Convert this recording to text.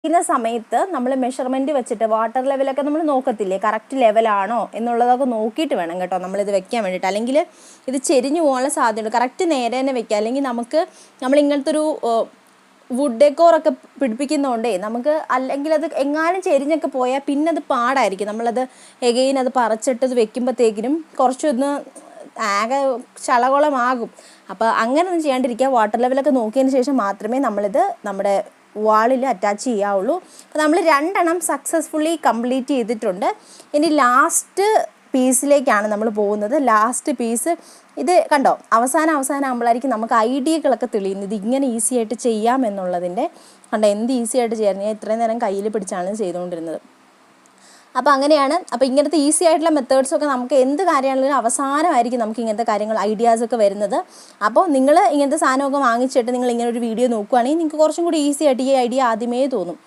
ചെയ്യുന്ന സമയത്ത് നമ്മൾ മെഷർമെൻറ്റ് വെച്ചിട്ട് വാട്ടർ ലെവലൊക്കെ നമ്മൾ നോക്കത്തില്ലേ, കറക്റ്റ് ലെവലാണോ എന്നുള്ളതൊക്കെ നോക്കിയിട്ട് വേണം കേട്ടോ നമ്മളിത് വെക്കാൻ വേണ്ടിയിട്ട്. അല്ലെങ്കിൽ ഇത് ചെരിഞ്ഞു പോകാനുള്ള സാധ്യതയുണ്ട്. കറക്റ്റ് നേരെ തന്നെ വെക്കുക. അല്ലെങ്കിൽ നമ്മൾ ഇങ്ങനത്തെ ഒരു വുഡ് ഡെക്കോറൊക്കെ പിടിപ്പിക്കുന്നതുകൊണ്ടേ നമുക്ക് അല്ലെങ്കിൽ അത് എങ്ങാനും ചെരിഞ്ഞൊക്കെ പോയാൽ പിന്നെ അത് പാടായിരിക്കും. നമ്മളത് എഗെയിൻ അത് പറിച്ചിട്ട് ഇത് വെക്കുമ്പോഴത്തേക്കിനും കുറച്ചൊന്ന് ആകെ ചളകുളമാകും. അപ്പോൾ അങ്ങനെയൊന്നും ചെയ്യാണ്ടിരിക്കുക. വാട്ടർ ലെവലൊക്കെ നോക്കിയതിന് ശേഷം മാത്രമേ നമ്മളിത് നമ്മുടെ വാളിൽ അറ്റാച്ച് ചെയ്യാവുള്ളൂ. അപ്പോൾ നമ്മൾ 2 സക്സസ്ഫുള്ളി കംപ്ലീറ്റ് ചെയ്തിട്ടുണ്ട്. ഇനി ലാസ്റ്റ് പീസിലേക്കാണ് നമ്മൾ പോകുന്നത്. ലാസ്റ്റ് പീസ് ഇത് കണ്ടോ, അവസാനം ആകുമ്പോഴായിരിക്കും നമുക്ക് ഐഡിയകളൊക്കെ തെളിയുന്നത്. ഇത് ഇങ്ങനെ ഈസി ആയിട്ട് ചെയ്യാം എന്നുള്ളതിൻ്റെ കണ്ടോ, എന്ത് ഈസി ആയിട്ട് ചെയ്യാൻ. ഞാൻ ഇത്രയും നേരം കയ്യിൽ പിടിച്ചാണ് ചെയ്തുകൊണ്ടിരുന്നത്. അപ്പോൾ അങ്ങനെയാണ്. അപ്പോൾ ഇങ്ങനത്തെ ഈസി ആയിട്ടുള്ള മെത്തേഡ്സൊക്കെ നമുക്ക് എന്ത് കാര്യമാണെങ്കിലും അവസാനമായിരിക്കും നമുക്ക് ഇങ്ങനത്തെ കാര്യങ്ങൾ ഐഡിയാസൊക്കെ വരുന്നത്. അപ്പോൾ നിങ്ങൾ ഇങ്ങനത്തെ സാധനമൊക്കെ വാങ്ങിച്ചിട്ട് നിങ്ങൾ ഇങ്ങനെ ഒരു വീഡിയോ നോക്കുകയാണെങ്കിൽ നിങ്ങൾക്ക് കുറച്ചും കൂടി ഈസി ആയിട്ട് ഈ ഐഡിയ ആദ്യമേ തോന്നും.